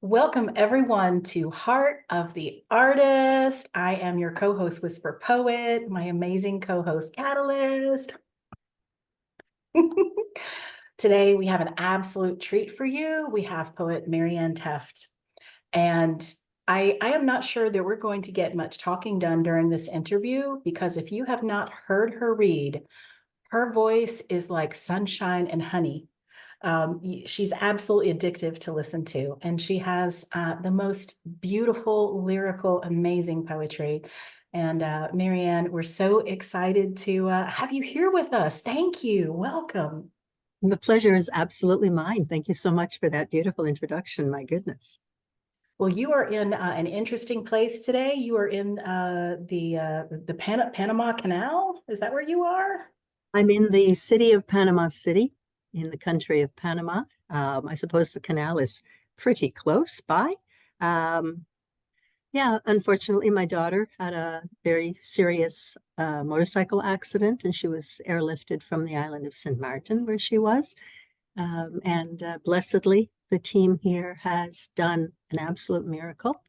Welcome everyone to Heart of the Artist. I am your co-host Whisper Poet, my amazing co-host Catalyst. Today we have an absolute treat for you. We have poet Marianne Tefft. And I am not sure that we're going to get much talking done during this interview because if you have not heard her read, her voice is like sunshine and honey. She's absolutely addictive to listen to, and she has the most beautiful, lyrical, amazing poetry. And Marianne, we're so excited to have you here with us. Thank you. Welcome. The pleasure is absolutely mine. Thank you so much for that beautiful introduction. My goodness. Well, you are in an interesting place today. You are in the Panama Canal. Is that where you are? I'm in the city of Panama City, in the country of Panama. I suppose the canal is pretty close by. Um, yeah, unfortunately, my daughter had a very serious motorcycle accident, and she was airlifted from the island of St. Martin, where she was. And blessedly, the team here has done an absolute miracle.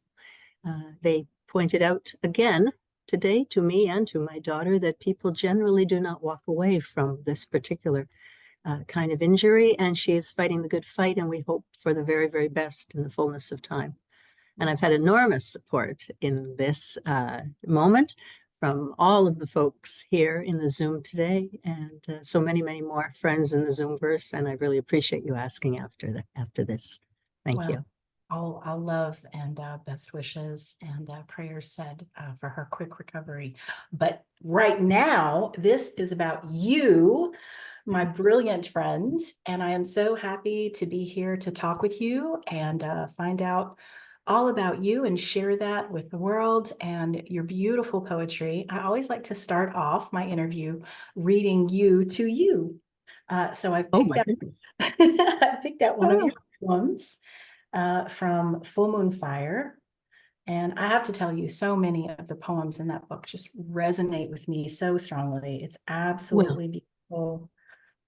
They pointed out again today to me and to my daughter that people generally do not walk away from this particular kind of injury, and she is fighting the good fight, and we hope for the very, very best in the fullness of time. And I've had enormous support in this moment from all of the folks here in the Zoom today, and so many, many more friends in the Zoomverse. And I really appreciate you asking after this. Thank you. All love and best wishes and prayers said for her quick recovery. But right now, this is about you, my brilliant friend, and I am so happy to be here to talk with you and find out all about you and share that with the world and your beautiful poetry. I always like to start off my interview reading you to you. So I Oh picked my out, goodness. I picked out one of Oh, your poems from Full Moon Fire. And I have to tell you, so many of the poems in that book just resonate with me so strongly. It's well, absolutely beautiful.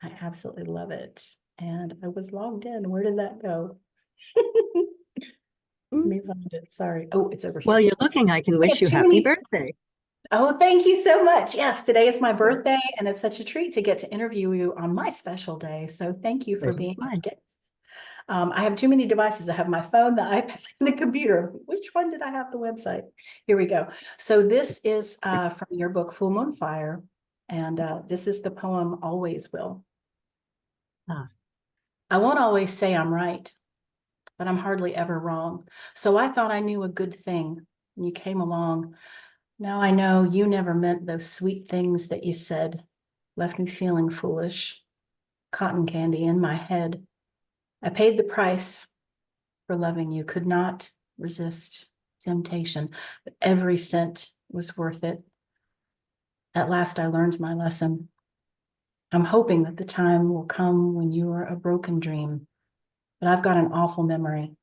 I absolutely love it. And I was logged in. Where did that go? Let me find it. Sorry. Oh, it's over while here. you're looking, I can I wish have you too happy many. birthday. Oh, thank you so much. Yes, today is my birthday, and it's such a treat to get to interview you on my special day. So thank you for being Pleasure's my mine. guest. I have too many devices. I have my phone, the iPad, and the computer. Which one did I have the website? Here we go. So this is from your book, Full Moon Fire, and this is the poem Always Will. Ah, I won't always say I'm right, but I'm hardly ever wrong. So I thought I knew a good thing when you came along. Now I know you never meant those sweet things that you said, left me feeling foolish, cotton candy in my head. I paid the price for loving you, could not resist temptation, but every cent was worth it. At last I learned my lesson. I'm hoping that the time will come when you are a broken dream, but I've got an awful memory.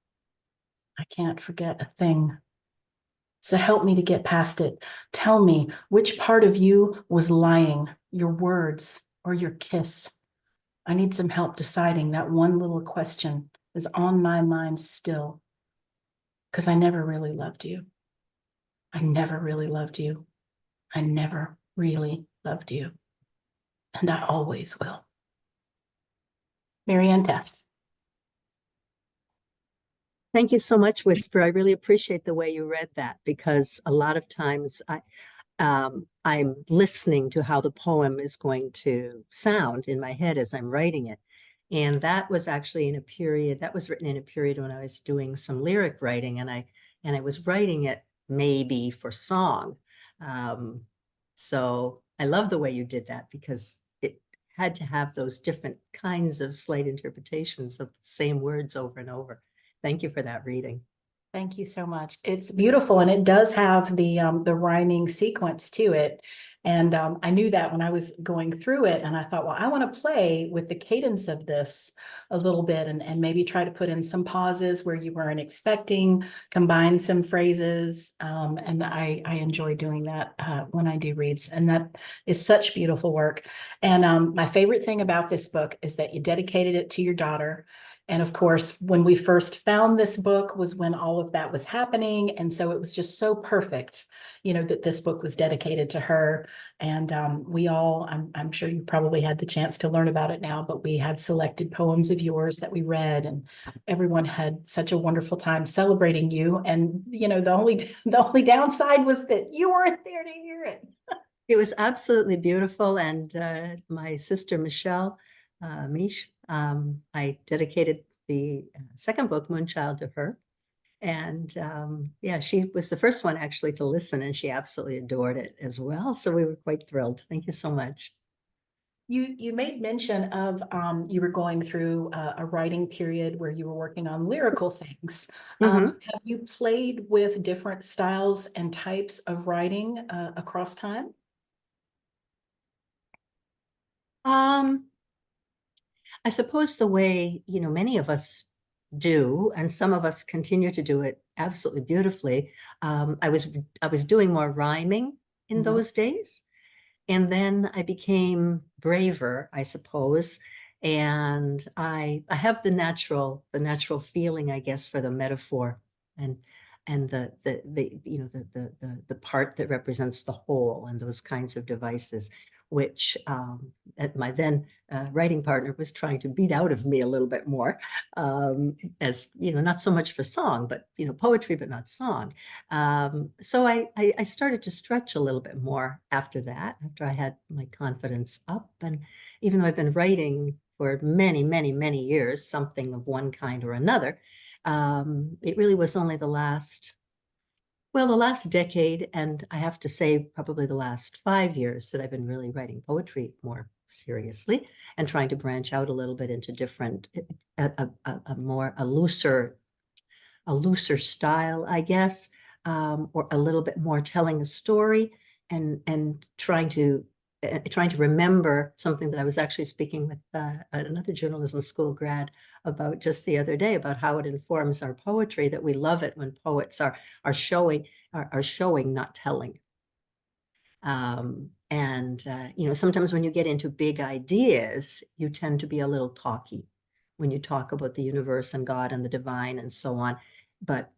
I can't forget a thing. So help me to get past it. Tell me which part of you was lying, your words or your kiss. I need some help deciding that one little question is on my mind still, because I never really loved you. I never really loved you. I never really loved you. And I always will. Marianne Tefft. thank you so much, Whisper. I really appreciate the way you read that because a lot of times I'm listening to how the poem is going to sound in my head as I'm writing it. And that was actually in a period that was written in a period when I was doing some lyric writing, and I was writing it maybe for song. Um, so I love the way you did that because it had to have those different kinds of slight interpretations of the same words over and over. Thank you for that reading. Thank you so much. It's beautiful, and it does have the rhyming sequence to it. And I knew that when I was going through it, and I thought, well, I want to play with the cadence of this a little bit, and maybe try to put in some pauses where you weren't expecting, combine some phrases. And I enjoy doing that when I do reads. And that is such beautiful work. And my favorite thing about this book is that you dedicated it to your daughter. And of course, when we first found this book was when all of that was happening. And so it was just so perfect, that this book was dedicated to her. And we all, I'm sure you probably had the chance to learn about it now, but we had selected poems of yours that we read, and everyone had such a wonderful time celebrating you. And, the only downside was that you weren't there to hear it. It was absolutely beautiful. And my sister, Michelle, Mish, I dedicated the second book, Moonchild, to her. And yeah, she was the first one actually to listen, and she absolutely adored it as well. So we were quite thrilled. Thank you so much. You made mention of you were going through a writing period where you were working on lyrical things. Mhm. Have you played with different styles and types of writing across time? Um, I suppose the way, many of us do, and some of us continue to do it absolutely beautifully. I was doing more rhyming in Mhm. those days. And then I became braver, I suppose. And I have the natural feeling, I guess, for the metaphor and the part that represents the whole and those kinds of devices, which my then writing partner was trying to beat out of me a little bit more, as not so much for song, but poetry, but not song. So I started to stretch a little bit more after that, after I had my confidence up. And even though I've been writing for many, many, many years, something of one kind or another, it really was only the last decade, and I have to say probably the last 5 years that I've been really writing poetry more seriously and trying to branch out a little bit into different, a looser style, I guess, or a little bit more telling a story, and trying to remember something that I was actually speaking with another journalism school grad about just the other day, about how it informs our poetry, that we love it when poets are showing, not telling. And sometimes when you get into big ideas, you tend to be a little talky when you talk about the universe and God and the divine and so on. But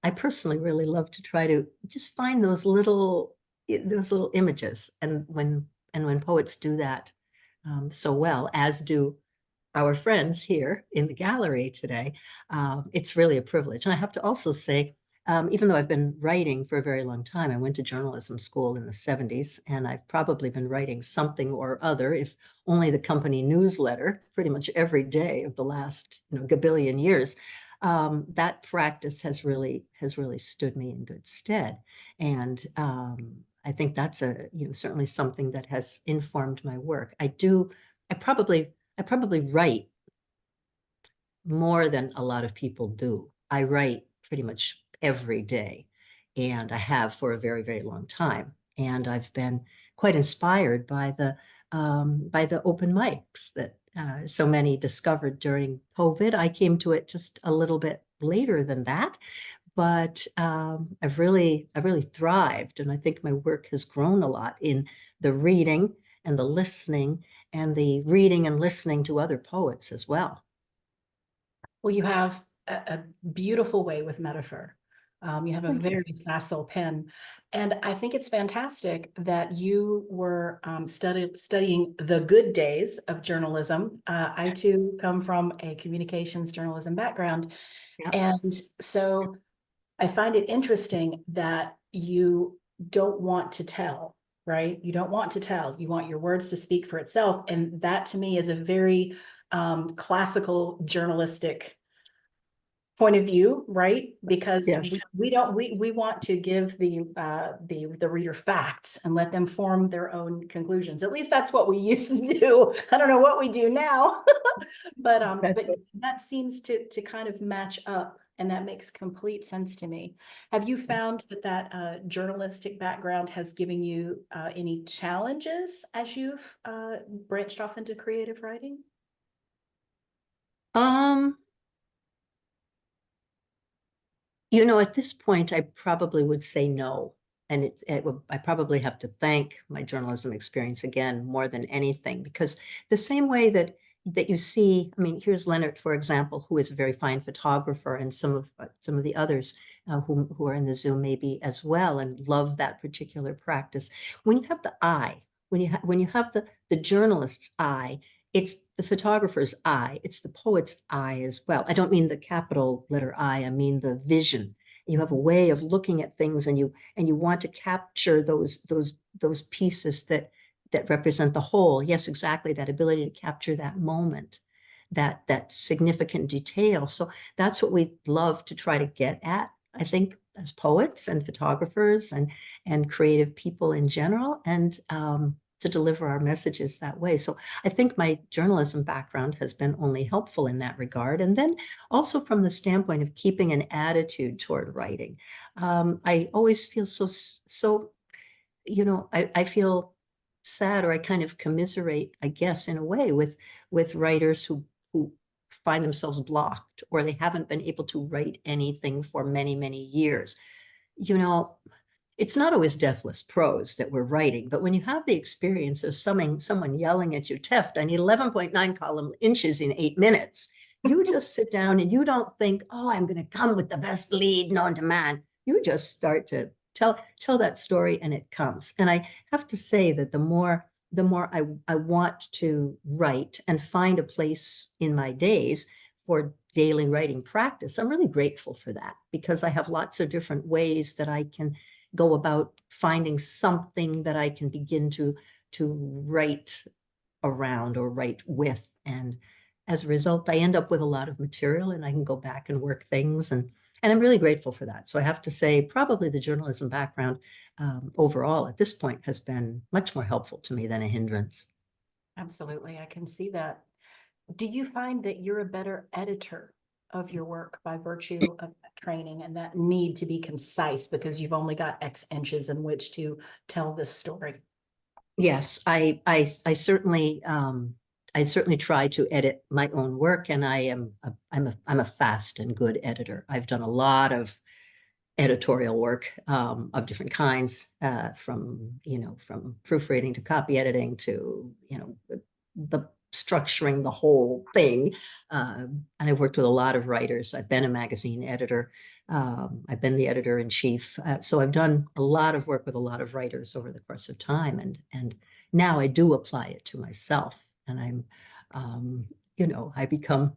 I personally really love to try to just find those little images. And when poets do that so well, as do our friends here in the gallery today, it's really a privilege. And I have to also say, even though I've been writing for a very long time, I went to journalism school in the 70s, and I've probably been writing something or other, if only the company newsletter, pretty much every day of the last gabillion years. That practice has really stood me in good stead. And I think that's certainly something that has informed my work. I probably write more than a lot of people do. I write pretty much every day, and I have for a very, very long time. And I've been quite inspired by the open mics that so many discovered during COVID. I came to it just a little bit later than that, but I've really thrived, and I think my work has grown a lot in the reading and the listening, and the reading and listening to other poets as well. Well, you have a beautiful way with metaphor. You have a Thank you. very facile pen. And I think it's fantastic that you were studying the good days of journalism. I too come from a communications journalism background. Yeah. And so I find it interesting that you don't want to tell, right? You don't want to tell. You want your words to speak for itself. And that to me is a very classical journalistic point of view, right? Because Yes. we want to give the reader facts and let them form their own conclusions. At least that's what we used to do. I don't know what we do now. That's But that seems to kind of match up, and that makes complete sense to me. Have you found that journalistic background has given you any challenges as you've branched off into creative writing? um You know, at this point, I probably would say no. And I probably have to thank my journalism experience again more than anything, because the same way that you see, I mean, here's Leonard, for example, who is a very fine photographer, and some of the others who are in the Zoom maybe as well, and love that particular practice. When you have the eye, when you have the journalist's eye, it's the photographer's eye, it's the poet's eye as well. I don't mean the capital letter I mean the vision. You have a way of looking at things, and you want to capture those pieces that represent the whole. Yes, exactly, that ability to capture that moment, that significant detail. So that's what we love to try to get at, I think, as poets and photographers and creative people in general, and to deliver our messages that way. So I think my journalism background has been only helpful in that regard. And then also from the standpoint of keeping an attitude toward writing. I always feel so, I feel sad, or I kind of commiserate, I guess, in a way, with writers who find themselves blocked, or they haven't been able to write anything for many, many years. You know, it's not always deathless prose that we're writing, but when you have the experience of someone yelling at you, Tefft, I need 11.9 column inches in 8 minutes, you just sit down and you don't think, oh, I'm going to come with the best lead known to man. You just start to tell that story, and it comes. And I have to say that the more I want to write and find a place in my days for daily writing practice, I'm really grateful for that, because I have lots of different ways that I can go about finding something that I can begin to write around or write with. And as a result, I end up with a lot of material, and I can go back and work things. And I'm really grateful for that. So I have to say, probably the journalism background overall at this point has been much more helpful to me than a hindrance. Absolutely, I can see that. Do you find that you're a better editor of your work by virtue of that training and that need to be concise because you've only got X inches in which to tell this story? Yes, I certainly try to edit my own work, and I'm a fast and good editor. I've done a lot of editorial work of different kinds, from proofreading to copy editing to the structuring the whole thing. And I've worked with a lot of writers. I've been a magazine editor. I've been the editor in chief. So I've done a lot of work with a lot of writers over the course of time, and now I do apply it to myself, and um, I become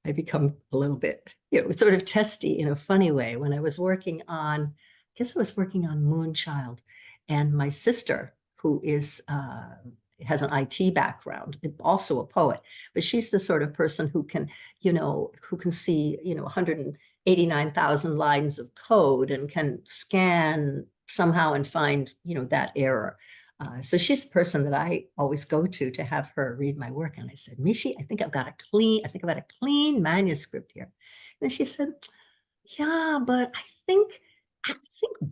a little bit, sort of testy in a funny way. When I was working on, I guess I was working on Moonchild, and my sister, who has an IT background, also a poet, but she's the sort of person who can see, 189,000 lines of code, and can scan somehow and find, that error. So she's the person that I always go to have her read my work. And I said, Mishi, I think I've got a clean manuscript here. And she said, yeah, but I think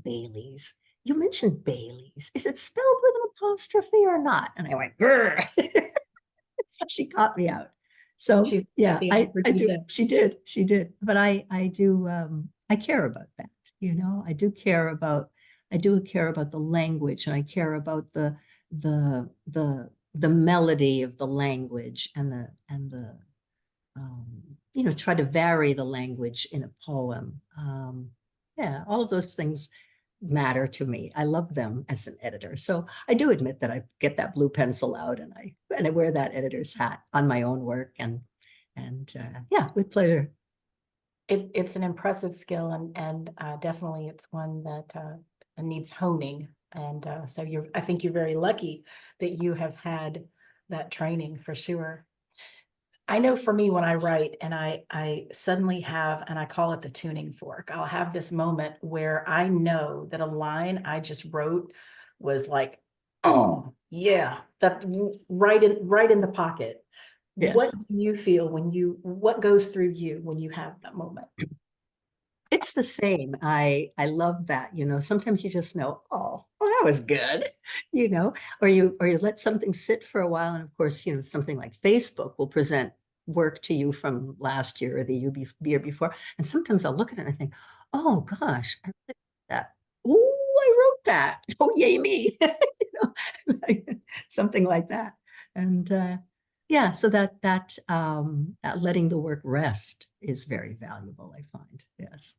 Bailey's. You mentioned Bailey's. Is it spelled with an apostrophe or not? And I went, grr. She caught me out. So She got yeah, the I do. opportunity. She did. But I do. I care about that. I do care about the language, and I care about the melody of the language, and try to vary the language in a poem. Yeah, all of those things matter to me. I love them as an editor. So I do admit that I get that blue pencil out, and I wear that editor's hat on my own work, and yeah, with pleasure. It's an impressive skill, and definitely it's one that needs honing. And so I think you're very lucky that you have had that training for sure. I know for me when I write and I suddenly have, and I call it the tuning fork, I'll have this moment where I know that a line I just wrote was like, oh yeah, that right in the pocket. What Yes. do you feel what goes through you when you have that moment? It's the same. I love that, sometimes you just know, oh, that was good, or you let something sit for a while. And of course, something like Facebook will present work to you from last year or the year before. And sometimes I'll look at it and I think, oh gosh, I wrote that. Oh, I wrote that. Oh, yay me. Like, something like that. And yeah, so that letting the work rest is very valuable, I find. Yes.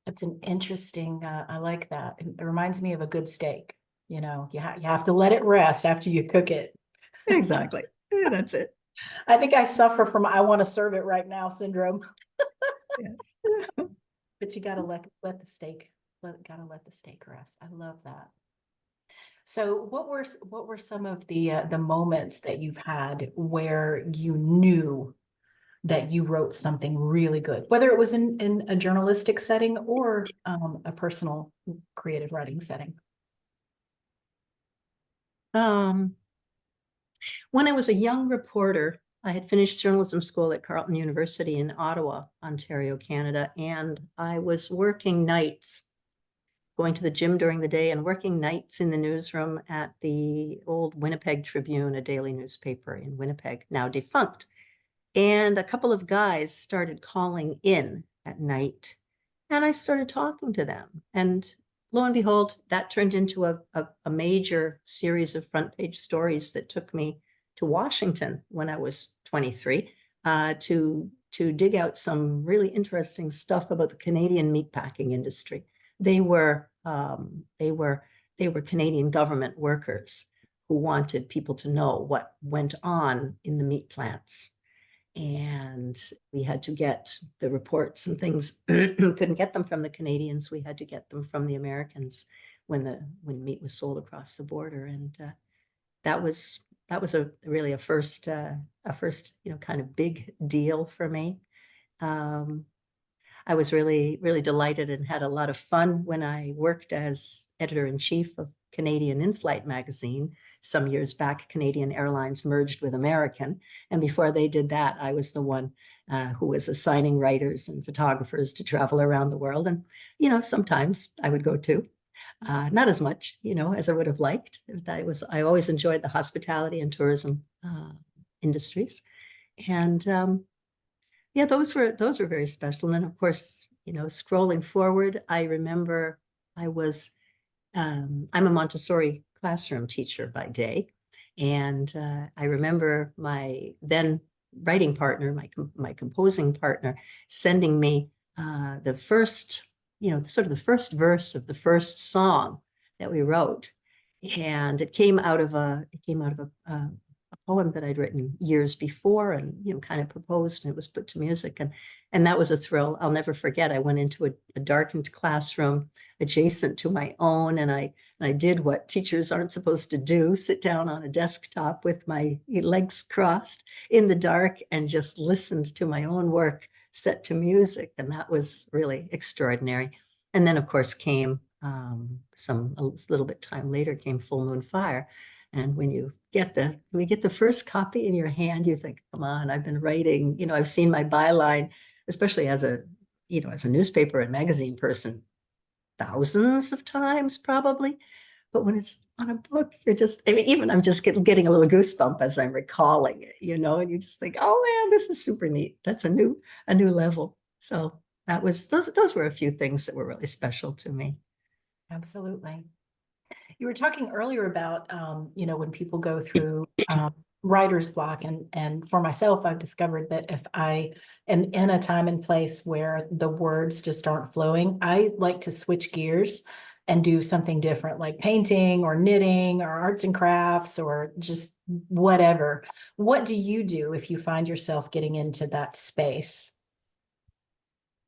That's an interesting, I like that. It reminds me of a good steak. You have to let it rest after you cook it. Exactly. Yeah, that's it. I think I suffer from I want to serve it right now syndrome, Yes. but you gotta let the steak, gotta let the steak rest. I love that. So what were some of the moments that you've had where you knew that you wrote something really good, whether it was in a journalistic setting or a personal creative writing setting? Um, when I was a young reporter, I had finished journalism school at Carleton University in Ottawa, Ontario, Canada, and I was working nights, going to the gym during the day and working nights in the newsroom at the old Winnipeg Tribune, a daily newspaper in Winnipeg, now defunct. And a couple of guys started calling in at night, and I started talking to them. And lo and behold, that turned into a major series of front page stories that took me to Washington when I was 23 to dig out some really interesting stuff about the Canadian meatpacking industry. They were um, they were they were Canadian government workers who wanted people to know what went on in the meat plants, and we had to get the reports and things. Couldn't get them from the Canadians. We had to get them from the Americans when meat was sold across the border. And that was a really a first kind of big deal for me. Um, I was really, really delighted and had a lot of fun when I worked as editor-in-chief of Canadian In-Flight magazine. Some years back, Canadian Airlines merged with American. And before they did that, I was the one who was assigning writers and photographers to travel around the world. And, sometimes I would go too. Not as much, as I would have liked. I always enjoyed the hospitality and tourism industries. And yeah, those were very special. And then, of course, scrolling forward, I remember I was I'm a Montessori classroom teacher by day, and I remember my then writing partner, my composing partner, sending me the first, sort of the first verse of the first song that we wrote, and it came out of a poem that I'd written years before, and kind of proposed, and it was put to music, and that was a thrill I'll never forget. I went into a darkened classroom adjacent to my own, and I did what teachers aren't supposed to do, sit down on a desktop with my legs crossed in the dark and just listened to my own work set to music. And that was really extraordinary. And then, of course, came a little bit time later came Full Moon Fire. And when you get the first copy in your hand, you think, come on, I've been writing, I've seen my byline, especially as a newspaper and magazine person, thousands of times probably. But when it's on a book, even I'm just getting a little goosebump as I'm recalling it, and you just think, oh man, this is super neat. That's a new level. So those were a few things that were really special to me. Absolutely. You were talking earlier about, when people go through writer's block, and for myself, I've discovered that if I am in a time and place where the words just aren't flowing, I like to switch gears and do something different, like painting or knitting or arts and crafts or just whatever. What do you do if you find yourself getting into that space?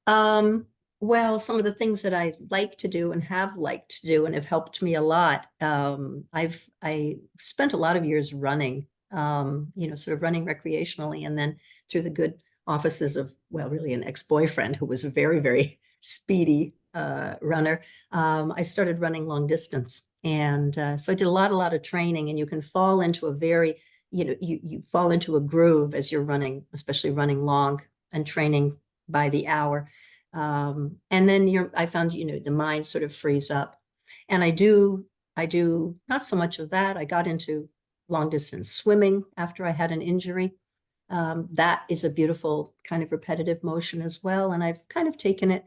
Um, well, some of the things that I like to do and have liked to do and have helped me a lot. I spent a lot of years running, sort of running recreationally, and then through the good offices of, well, really an ex-boyfriend who was a very, very speedy runner. I started running long distance, and so I did a lot of training, and you can fall into a very you fall into a groove as you're running, especially running long and training by the hour. And then I found, the mind sort of frees up. And I do not so much of that. I got into long distance swimming after I had an injury. That is a beautiful kind of repetitive motion as well. And I've kind of taken it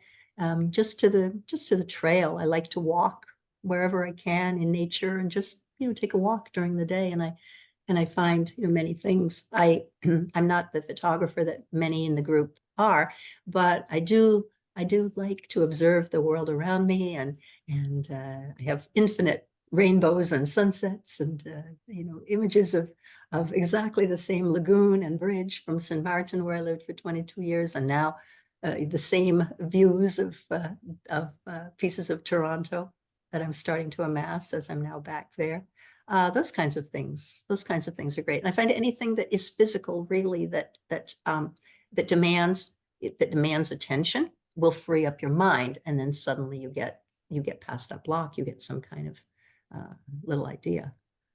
just to the trail. I like to walk wherever I can in nature and just, take a walk during the day. And I find, many things. I'm not the photographer that many in the group are, but I do like to observe the world around me, and I have infinite rainbows and sunsets and images of exactly the same lagoon and bridge from St. Martin, where I lived for 22 years, and now the same views of pieces of Toronto that I'm starting to amass as I'm now back there. Those kinds of things are great. And I find anything that is physical, really, that demands attention will free up your mind, and then suddenly you get past that block. You get some kind of little idea.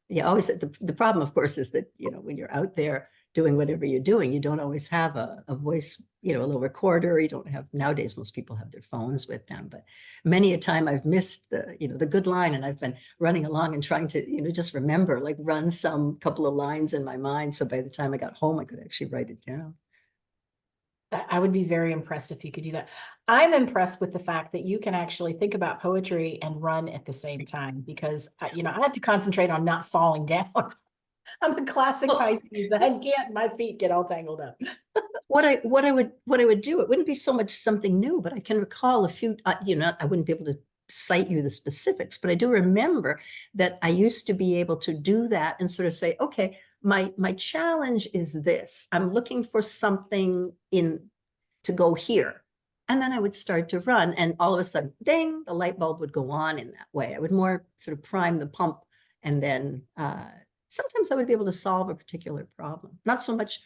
Yeah, always the problem, of course, is that when you're out there doing whatever you're doing, you don't always have a voice, a little recorder. You don't have, nowadays most people have their phones with them, but many a time I've missed the good line, and I've been running along and trying to just remember, like run some couple of lines in my mind, so by the time I got home I could actually write it down. I would be very impressed if you could do that. I'm impressed with the fact that you can actually think about poetry and run at the same time, because I have to concentrate on not falling down. I'm a classic Pisces. I can't, my feet get all tangled up. What I would do, it wouldn't be so much something new, but I can recall a few, I wouldn't be able to cite you the specifics, but I do remember that I used to be able to do that and sort of say, okay, my challenge is this. I'm looking for something to go here. And then I would start to run, and all of a sudden, ding, the light bulb would go on in that way. I would more sort of prime the pump, and then sometimes I would be able to solve a particular problem. Not so much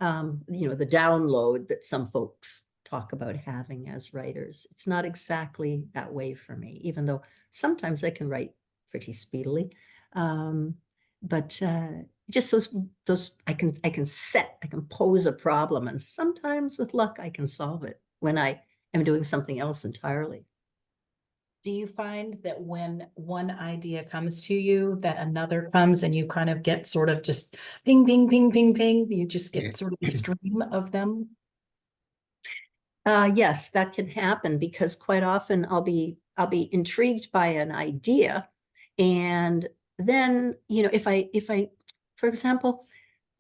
the download that some folks talk about having as writers. It's not exactly that way for me, even though sometimes I can write pretty speedily. But just those I can pose a problem, and sometimes with luck I can solve it when I am doing something else entirely. Do you find that when one idea comes to you, that another comes and you kind of get sort of just ping, ping, ping, ping, ping? You just get sort of a stream of them? Yes, that can happen, because quite often I'll be intrigued by an idea, and then if I for example,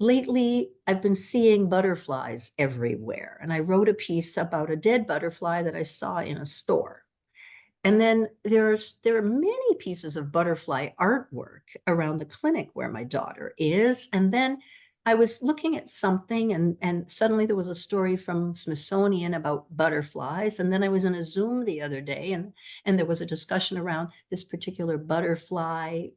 lately I've been seeing butterflies everywhere, and I wrote a piece about a dead butterfly that I saw in a store. And then there are many pieces of butterfly artwork around the clinic where my daughter is. And then I was looking at something, and suddenly there was a story from Smithsonian about butterflies. And then I was in a Zoom the other day, and there was a discussion around this particular butterfly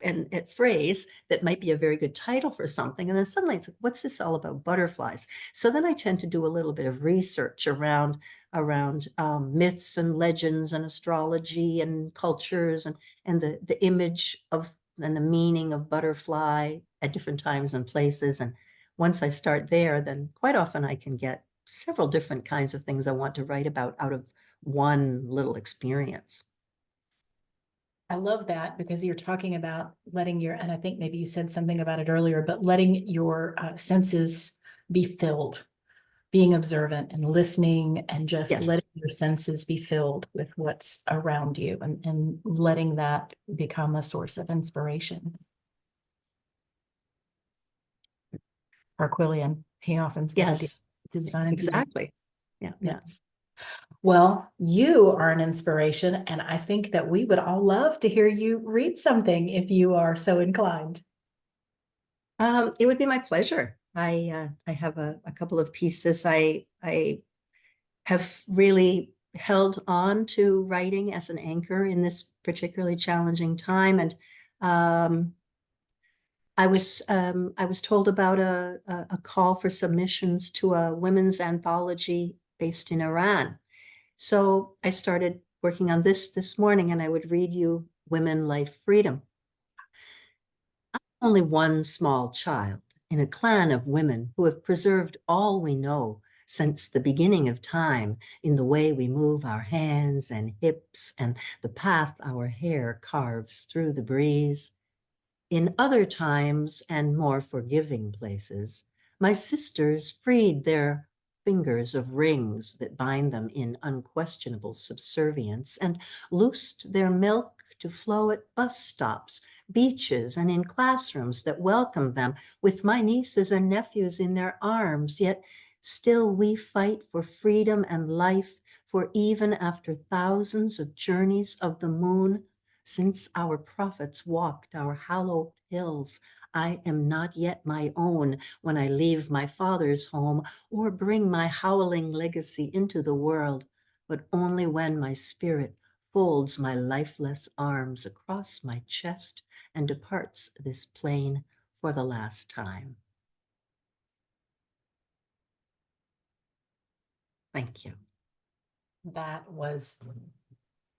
and phrase that might be a very good title for something. And then suddenly it's like, what's this all about, butterflies? So then I tend to do a little bit of research around myths and legends and astrology and cultures, and the image of and the meaning of butterfly at different times and places. And once I start there, then quite often I can get several different kinds of things I want to write about out of one little experience. I love that, because you're talking about letting and I think maybe you said something about it earlier, but letting your senses be filled, being observant and listening, and just Yes. letting your senses be filled with what's around you, and letting that become a source of inspiration. Quillian, he often get ideas Yes, to design. exactly. Yeah. Yes. Well, you are an inspiration, and I think that we would all love to hear you read something if you are so inclined. It would be my pleasure. I have a couple of pieces. I have really held on to writing as an anchor in this particularly challenging time, and I was told about a call for submissions to a women's anthology based in Iran. So I started working on this morning, and I would read you Women, Life, Freedom. only one small child in a clan of women who have preserved all we know since the beginning of time in the way we move our hands and hips and the path our hair carves through the breeze. In other times and more forgiving places, my sisters freed their fingers of rings that bind them in unquestionable subservience and loosed their milk to flow at bus stops, beaches, and in classrooms that welcome them with my nieces and nephews in their arms. Yet still we fight for freedom and life, for even after thousands of journeys of the moon, since our prophets walked our hallowed hills, I am not yet my own when I leave my father's home or bring my howling legacy into the world, but only when my spirit folds my lifeless arms across my chest and departs this plane for the last time. Thank you. That was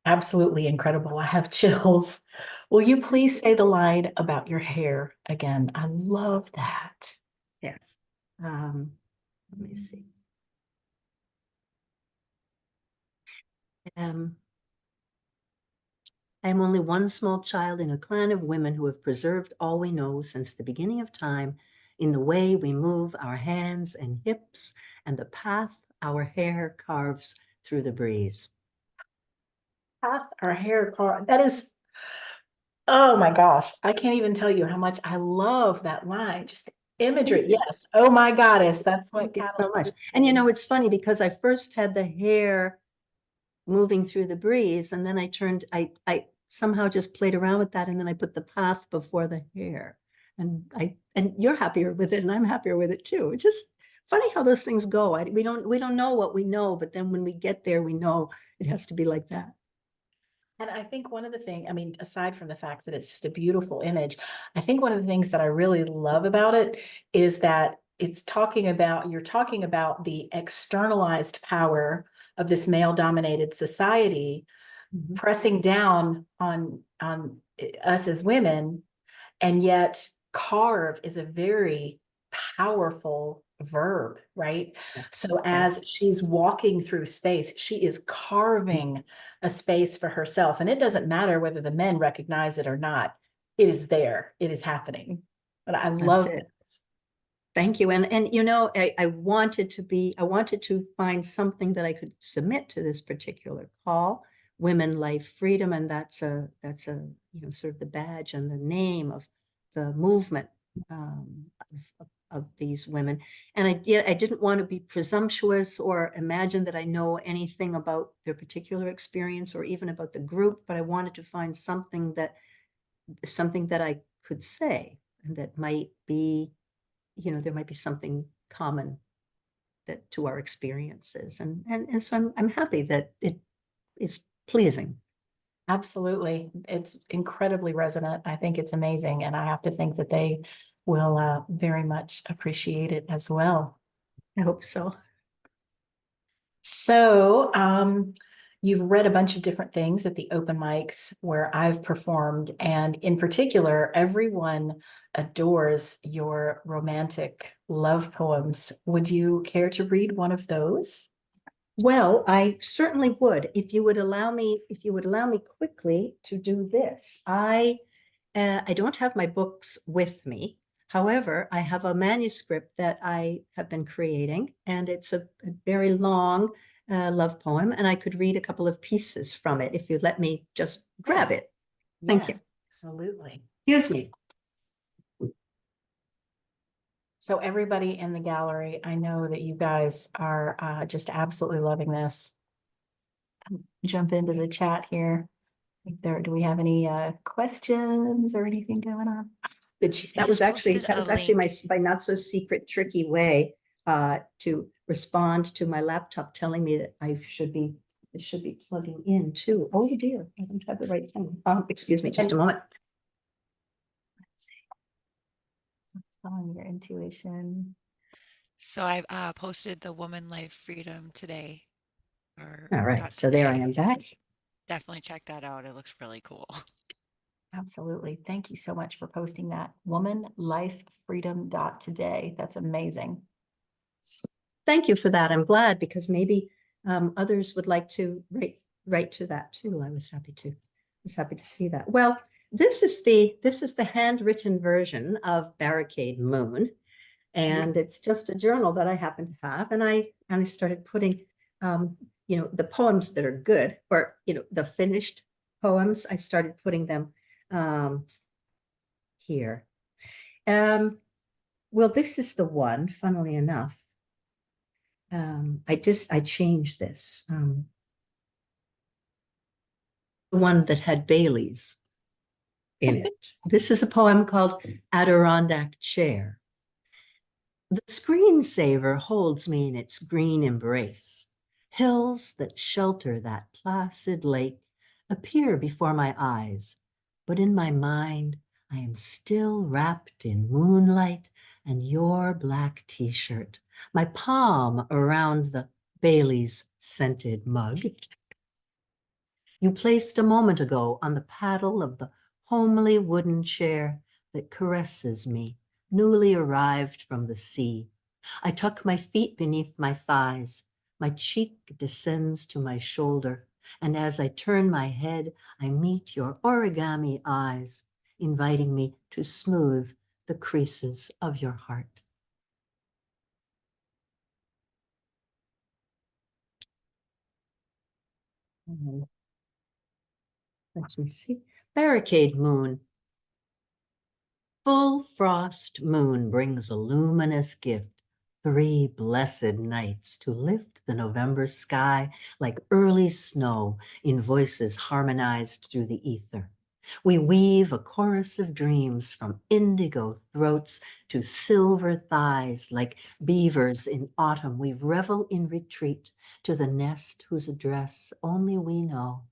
absolutely incredible. I have chills. Will you please say the line about your hair again? I love that. Yes. Let me see. I am only one small child in a clan of women who have preserved all we know since the beginning of time in the way we move our hands and hips and the path our hair carves through the breeze. Path our hair car. That is, oh my gosh. I can't even tell you how much I love that line. Just the imagery. Yes. Oh my goddess. That's what Thank you so much. catalyzes And me. it's funny because I first had the hair moving through the breeze, and then I somehow just played around with that, and then I put the path before the hair. And you're happier with it, and I'm happier with it too. It's just funny how those things go. We don't know what we know, but then when we get there, we know it has to be like that. And I think one of the things, I mean, aside from the fact that it's just a beautiful image, I think one of the things that I really love about it is that you're talking about the externalized power of this male dominated society Mhm. pressing down on us as women, and yet carve is a very powerful verb, right? Yes, So yes. as she's walking through space, she is carving a space for herself. And it doesn't matter whether the men recognize it or not. It is there. It is happening. But I That's love it. this. Thank you. And I wanted to find something that I could submit to this particular call, Women, Life, Freedom, and that's a sort of the badge and the name of the movement of these women. And I didn't want to be presumptuous or imagine that I know anything about their particular experience or even about the group, but I wanted to find something that I could say and that might be, there might be something common that to our experiences. And so I'm happy that it is pleasing. Absolutely. It's incredibly resonant. I think it's amazing. And I have to think that they will very much appreciate it as well. I hope so. So, you've read a bunch of different things at the open mics where I've performed, and in particular, everyone adores your romantic love poems. Would you care to read one of those? Well, I certainly would. If you would allow me quickly to do this. I don't have my books with me. However, I have a manuscript that I have been creating, and it's a very long love poem, and I could read a couple of pieces from it if you'd let me just grab Yes, it. Thank you. yes, absolutely. Excuse me. So everybody in the gallery, I know that you guys are just absolutely loving this. Jump into the chat here. Do we have any questions or anything going on? Good. I just posted That a was actually link. my not so secret tricky way to respond to my laptop telling me that it should be plugging in too. Oh dear, I don't have the right thing. Excuse me, just a moment. Let's see. It's following your intuition. So I posted the Woman Life Freedom today, or All right, not so there I today. am back. Definitely check that out. It looks really cool. Absolutely. Thank you so much for posting that. Womanlifefreedom.today. That's amazing. Thank you for that. I'm glad, because maybe others would like to write to that too. I was happy to see that. Well, this is the handwritten version of Barricade Moon, and it's just a journal that I happen to have, and I started putting the poems that are good, or the finished poems. I started putting them here. Well, this is the one, funnily enough. I changed this. The one that had Bailey's in it. This is a poem called Adirondack Chair. The screensaver holds me in its green embrace. Hills that shelter that placid lake appear before my eyes, but in my mind, I am still wrapped in moonlight and your black t-shirt, my palm around the Bailey's scented mug you placed a moment ago on the paddle of the homely wooden chair that caresses me, newly arrived from the sea. I tuck my feet beneath my thighs. My cheek descends to my shoulder, and as I turn my head, I meet your origami eyes, inviting me to smooth the creases of your heart. Let me see. Barricade Moon. Full frost moon brings a luminous gift, 3 blessed nights to lift the November sky like early snow in voices harmonized through the ether. We weave a chorus of dreams from indigo throats to silver thighs like beavers in autumn. We revel in retreat to the nest whose address only we know.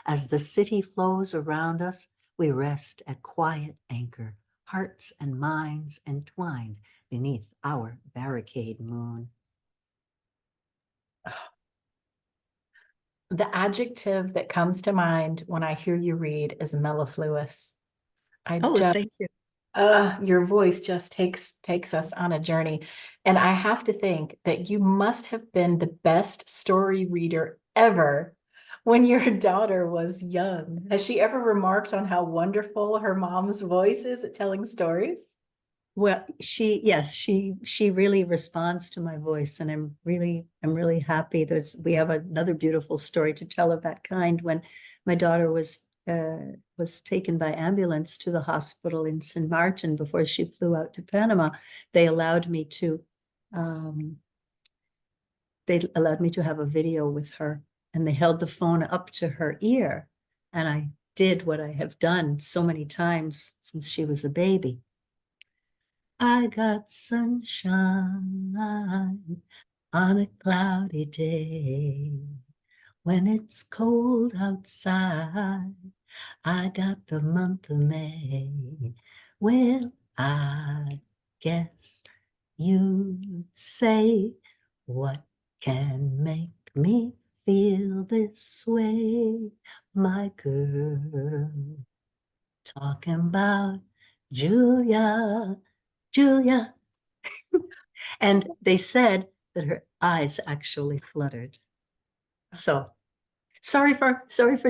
As the city flows around us, we rest at quiet anchor, hearts and minds entwined beneath our barricade moon. The adjective that comes to mind when I hear you read is mellifluous. Oh, thank you. Your voice just takes us on a journey. And I have to think that you must have been the best story reader ever when your daughter was young. Has she ever remarked on how wonderful her mom's voice is at telling stories? Well, yes, she really responds to my voice, and I'm really happy. We have another beautiful story to tell of that kind. When my daughter was taken by ambulance to the hospital in St. Martin before she flew out to Panama, they allowed me to um, have a video with her, and they held the phone up to her ear, and I did what I have done so many times since she was a baby. I got sunshine on a cloudy day. When it's cold outside, I got the month of May. Well, I guess you'd say, what can make me feel this way, my girl? Talking about Julia. And they said that her eyes actually fluttered. So sorry for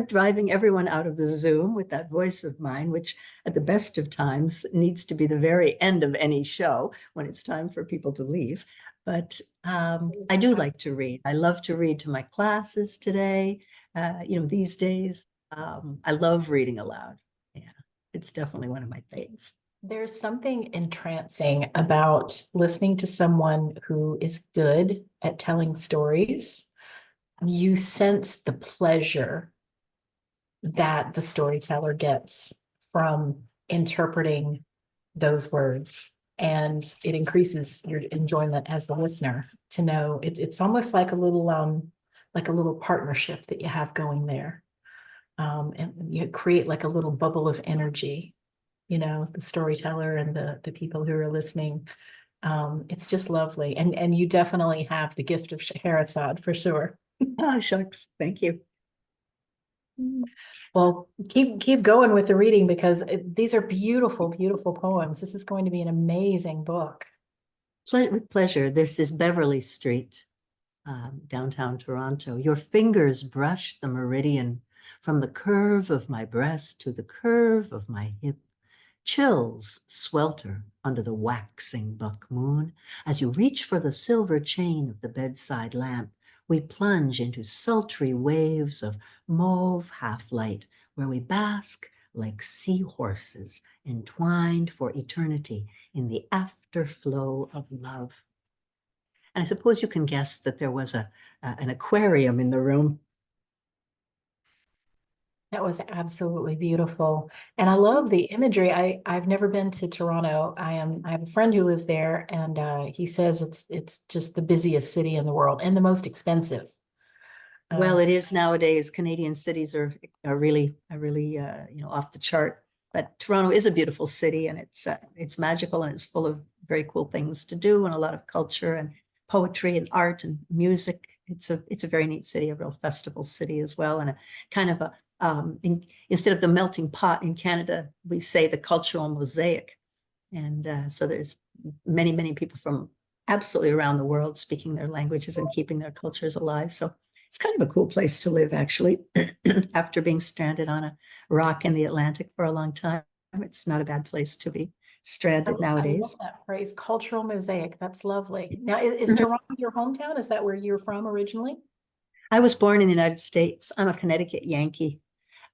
driving everyone out of the Zoom with that voice of mine, which at the best of times needs to be the very end of any show when it's time for people to leave. But I do like to read. I love to read to my classes today. These days, I love reading aloud. Yeah, it's definitely one of my things. There's something entrancing about listening to someone who is good at telling stories. You sense the pleasure that the storyteller gets from interpreting those words. And it increases your enjoyment as the listener to know it's almost like a little partnership that you have going there. And you create like a little bubble of energy, the storyteller and the people who are listening. It's just lovely. And you definitely have the gift of Scheherazade for sure. Oh, shucks. Thank you. Well, keep going with the reading because these are beautiful, beautiful poems. This is going to be an amazing book. With pleasure. This is Beverly Street, downtown Toronto. Your fingers brush the meridian from the curve of my breast to the curve of my hip. Chills swelter under the waxing buck moon. As you reach for the silver chain of the bedside lamp, we plunge into sultry waves of mauve half-light, where we bask like seahorses entwined for eternity in the afterflow of love. And I suppose you can guess that there was an aquarium in the room. That was absolutely beautiful. And I love the imagery. I've never been to Toronto. I have a friend who lives there and he says it's just the busiest city in the world and the most expensive. Well, it is nowadays. Canadian cities are really off the chart. But Toronto is a beautiful city, and it's magical, and it's full of very cool things to do, and a lot of culture and poetry and art and music. It's a very neat city, a real festival city as well, and a kind of a instead of the melting pot in Canada, we say the cultural mosaic, and so there's many people from absolutely around the world speaking their languages and keeping their cultures alive. So it's kind of a cool place to live, actually, after being stranded on a rock in the Atlantic for a long time. It's not a bad place to be stranded I love nowadays. that phrase, cultural mosaic. That's lovely. Now, is Toronto your hometown? Is that where you're from originally? I was born in the United States. I'm a Connecticut Yankee.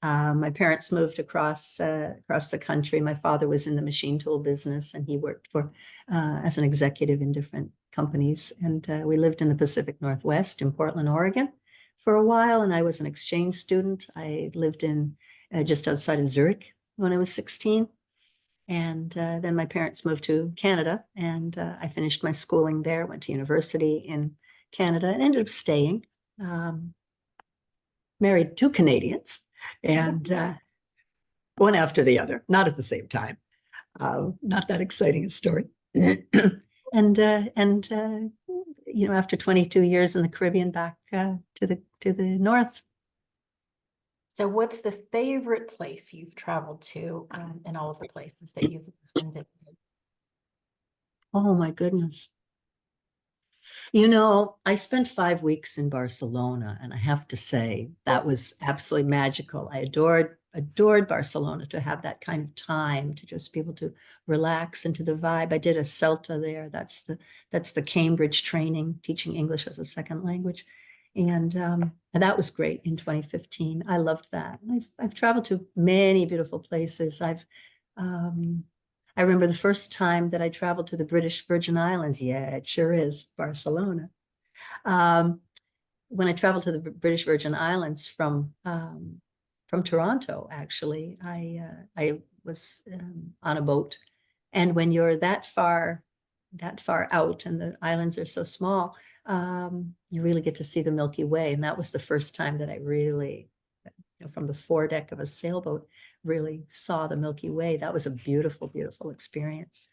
My parents moved across the country. My father was in the machine tool business, and he worked for as an executive in different companies. And we lived in the Pacific Northwest in Portland, Oregon, for a while. And I was an exchange student. I lived in just outside of Zurich when I was 16. And then my parents moved to Canada, and I finished my schooling there. Went to university in Canada, and ended up staying. Married two Canadians, and one after the other, not at the same time. Not that exciting a story. And after 22 years in the Caribbean, back to the north. So what's the favorite place you've traveled to in all of the places that you've been visited? Oh my goodness. You know, I spent 5 weeks in Barcelona, and I have to say that was absolutely magical. I adored Barcelona, to have that kind of time to just be able to relax into the vibe. I did a CELTA there. That's the Cambridge training, teaching English as a second language. And that was great in 2015. I loved that. And I've traveled to many beautiful places. I remember the first time that I traveled to the British Virgin Islands. Yeah, it sure is Barcelona. Um, when I traveled to the British Virgin Islands from Toronto, actually, I was on a boat, and when you're that far out, and the islands are so small, you really get to see the Milky Way, and that was the first time that I really, from the foredeck of a sailboat, really saw the Milky Way. That was a beautiful, beautiful experience.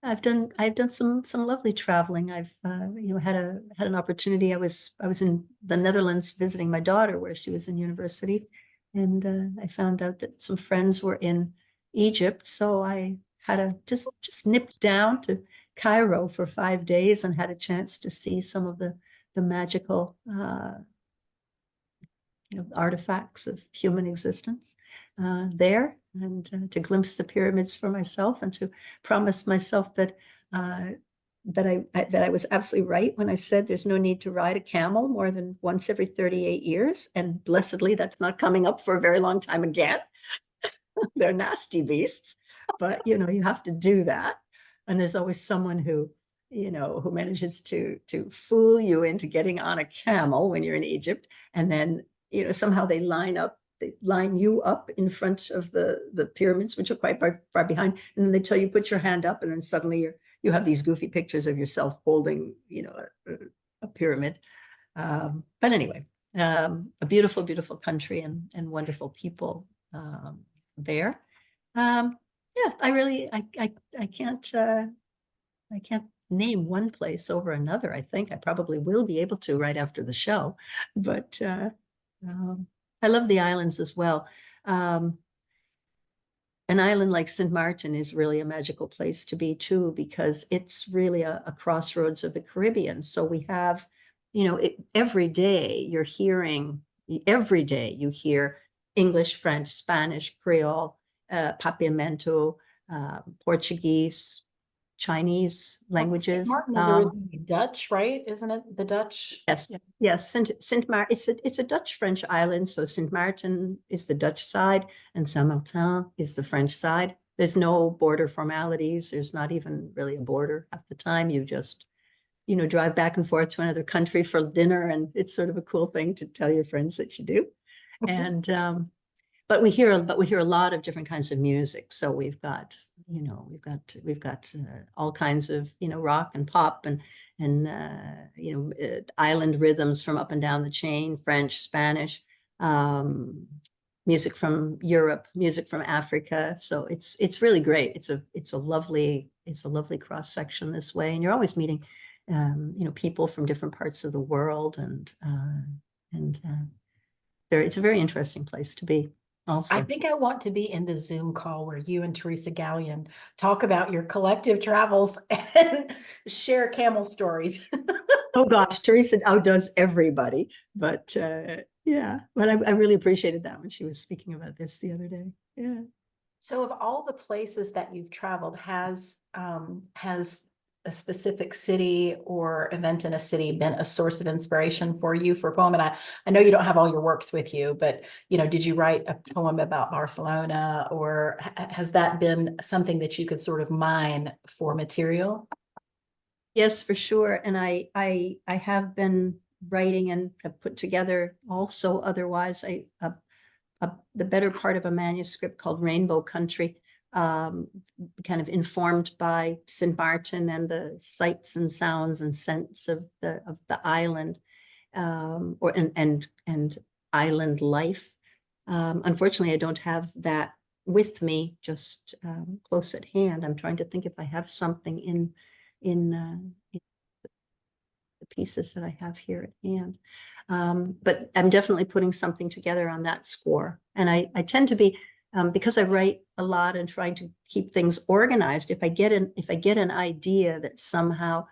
I've done some lovely traveling. I've had an opportunity. I was in the Netherlands visiting my daughter where she was in university, and I found out that some friends were in Egypt, so I had to just nipped down to Cairo for 5 days and had a chance to see some of the magical artifacts of human existence there, and to glimpse the pyramids for myself, and to promise myself that I was absolutely right when I said there's no need to ride a camel more than once every 38 years. And blessedly, that's not coming up for a very long time again. They're nasty beasts, but you have to do that. And there's always someone who manages to fool you into getting on a camel when you're in Egypt, and then somehow they line you up in front of the pyramids, which are quite far behind, and then they tell you put your hand up, and then suddenly you have these goofy pictures of yourself holding a pyramid. But anyway, a beautiful, beautiful country, and wonderful people there. Yeah, I can't name one place over another. I think I probably will be able to right after the show, but I love the islands as well. Um, an island like St. Martin is really a magical place to be too, because it's really a crossroads of the Caribbean. So we have, every day every day you hear English, French, Spanish, Creole, Papiamento, Portuguese, Chinese St. languages. Martin is originally Dutch, right? Isn't it the Dutch? Yes, Yeah. yes. Saint Martin. It's a Dutch-French island. So Saint Martin is the Dutch side, and Saint Martin is the French side. There's no border formalities. There's not even really a border at the time. You just, drive back and forth to another country for dinner, and it's sort of a cool thing to tell your friends that you do. And but we hear a lot of different kinds of music. So we've got all kinds of rock and pop and island rhythms from up and down the chain, French, Spanish, music from Europe, music from Africa. So it's really great. It's a lovely cross section this way, and you're always meeting people from different parts of the world, and it's a very interesting place to be. Also, I think I want to be in the Zoom call where you and Teresa Gallion talk about your collective travels and share camel stories. oh gosh, Teresa outdoes everybody, but yeah, but I really appreciated that when she was speaking about this the other day. Yeah. So of all the places that you've traveled, has a specific city or event in a city been a source of inspiration for you for a poem? And I know you don't have all your works with you, but did you write a poem about Barcelona, or has that been something that you could sort of mine for material? Yes, for sure. And I have been writing and have put together also otherwise the better part of a manuscript called Rainbow Country, kind of informed by St. Martin and the sights and sounds and scents of the island, and island life. Unfortunately, I don't have that with me just close at hand. I'm trying to think if I have something in the pieces that I have here at hand. But I'm definitely putting something together on that score. And I tend to be, because I write a lot and trying to keep things organized, if I get an idea that somehow,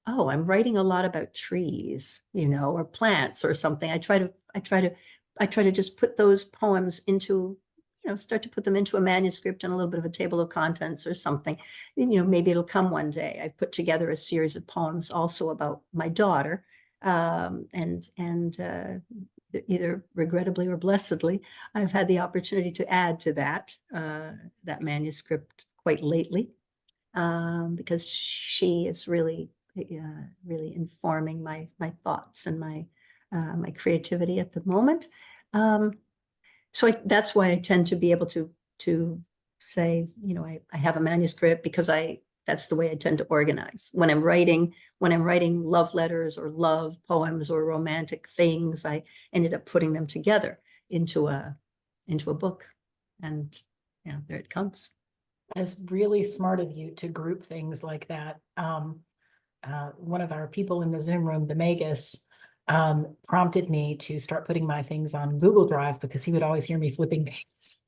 oh, I'm writing a lot about trees, or plants or something, I try to just put those poems into, start to put them into a manuscript and a little bit of a table of contents or something. Maybe it'll come one day. I've put together a series of poems also about my daughter, and either regrettably or blessedly, I've had the opportunity to add to that manuscript quite lately, because she is really informing my thoughts and my creativity at the moment. So that's why I tend to be able to say, I have a manuscript, because that's the way I tend to organize. When I'm writing love letters or love poems or romantic things, I ended up putting them together into a book. And yeah, there it comes. It's really smart of you to group things like that. One of our people in the Zoom room, the Magus, prompted me to start putting my things on Google Drive because he would always hear me flipping things.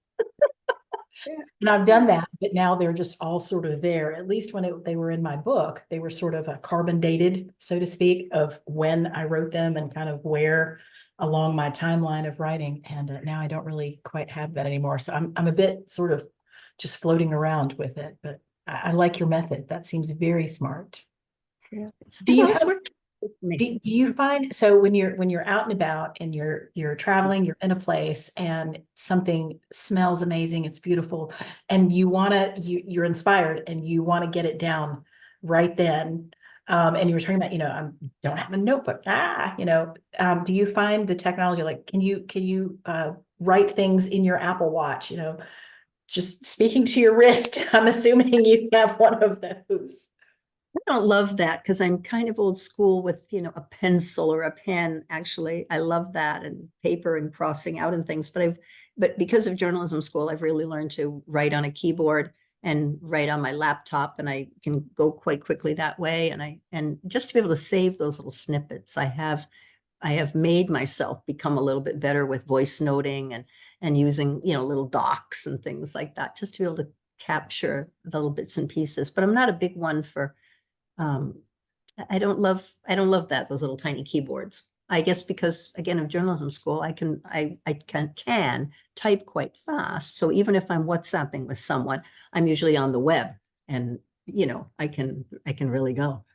And I've done that, but now they're just all sort of there. At least when they were in my book, they were sort of carbon dated, so to speak, of when I wrote them and kind of where along my timeline of writing. And now I don't really quite have that anymore. So I'm a bit sort of just floating around with it, but I like your method. That seems very smart. Yeah. Do you have, worked for me. do you find, so when you're out and about and you're traveling, you're in a place and something smells amazing, it's beautiful, and you're inspired and you want to get it down right then, and you were talking about, I don't have a notebook, do you find the technology, like, can you write things in your Apple Watch, just speaking to your wrist? I'm assuming you have one of those. I don't love that, because I'm kind of old school with, a pencil or a pen. Actually, I love that, and paper and crossing out and things. But because of journalism school, I've really learned to write on a keyboard and write on my laptop, and I can go quite quickly that way. And just to be able to save those little snippets, I have have made myself become a little bit better with voice noting and using, little docs and things like that, just to be able to capture the little bits and pieces. But I'm not a big one for, I don't love those little tiny keyboards. I guess because again, of journalism school, I can type quite fast. So even if I'm WhatsApping with someone, I'm usually on the web, and I can really go.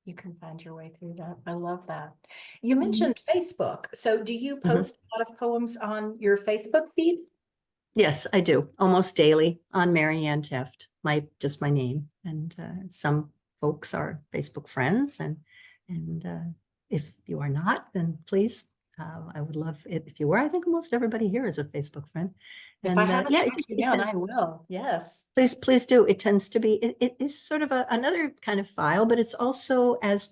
You can find your way through that. I love that. You Mhm. mentioned Facebook. So do you Mhm. post a lot of poems on your Facebook feed? Yes, I do, almost daily on Marianne Tefft, just my name. And some folks are Facebook friends, and if you are not, then please, I would love it if you were. I think most everybody here is a Facebook friend. If I And haven't yeah, tracked you down, I will. Yes. please do. It tends to be, it is sort of another kind of file, but it's also as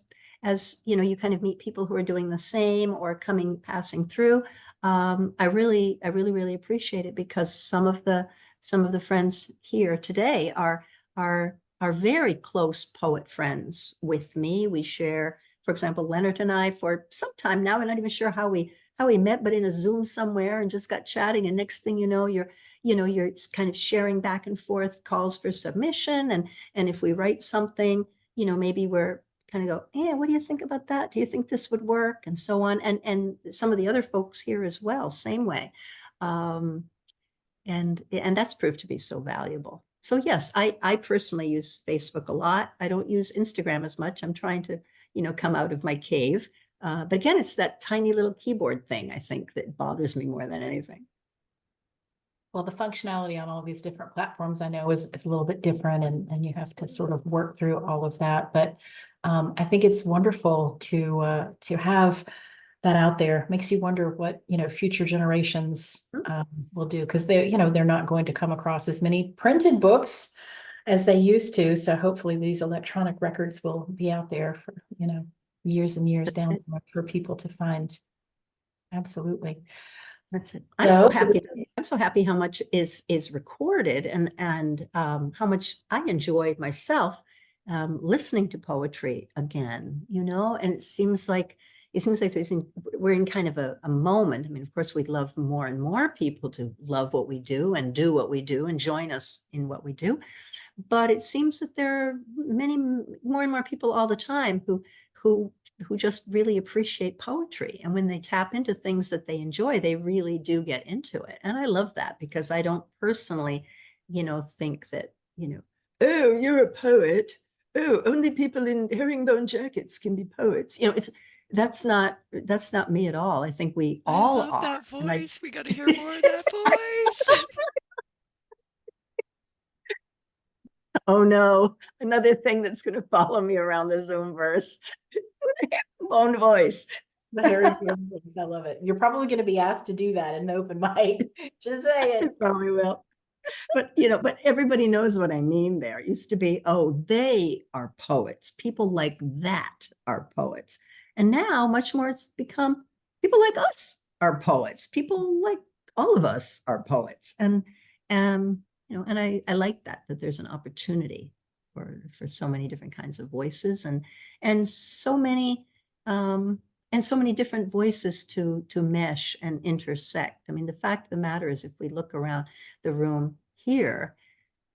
you kind of meet people who are doing the same or passing through. I really appreciate it, because some of the friends here today are very close poet friends with me. We share, for example, Leonard and I, for some time now, I'm not even sure how we met, but in a Zoom somewhere, and just got chatting. And next thing you know, you're kind of sharing back and forth calls for submission. And if we write something, maybe we're kind of go, yeah, what do you think about that? Do you think this would work? And so on. And some of the other folks here as well, same way. And that's proved to be so valuable. So yes, I personally use Facebook a lot. I don't use Instagram as much. I'm trying to, come out of my cave. But again, it's that tiny little keyboard thing, I think, that bothers me more than anything. Well, the functionality on all these different platforms I know is a little bit different, and you have to sort of work through all of that. But I think it's wonderful to have that out there. Makes you wonder what, future generations will do, because they're not going to come across as many printed books as they used to. So hopefully these electronic records will be out there for, years and years That's down it. for people to find. Absolutely. That's it. So I'm so happy how much is recorded, and how much I enjoy myself listening to poetry again, and it seems like we're in kind of a moment. I mean, of course, we'd love more and more people to love what we do and do what we do and join us in what we do. But it seems that there are many more and more people all the time who who just really appreciate poetry. And when they tap into things that they enjoy, they really do get into it. And I love that, because I don't personally, think that, oh, you're a poet. Oh, only people in herringbone jackets can be poets. That's not me at all. I think we I all love are. that And I voice. We got to hear more of that voice. oh no, another thing that's going to follow me around the Zoom verse. Bone voice. the Harry Fields, I love it. You're probably going to be asked to do that in the open mic. Just say I it. probably will. But everybody knows what I mean there. It used to be, oh, they are poets. People like that are poets. And now much more it's become people like us are poets. People like all of us are poets. And I like that there's an opportunity for so many different kinds of voices, and so many um and so many different voices to mesh and intersect. I mean, the fact of the matter is, if we look around the room here,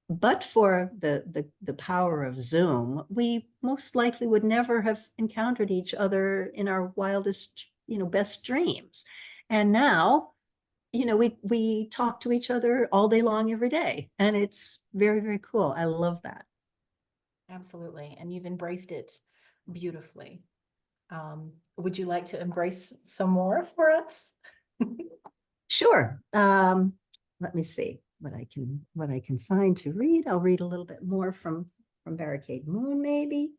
but for the power of Zoom, we most likely would never have encountered each other in our wildest, best dreams. And now, we talk to each other all day long, every day, and it's very, very cool. I love that. Absolutely. And you've embraced it beautifully. Would you like to embrace some more for us? Sure. Let me see what I can find to read. I'll read a little bit more from Barricade Moon, maybe.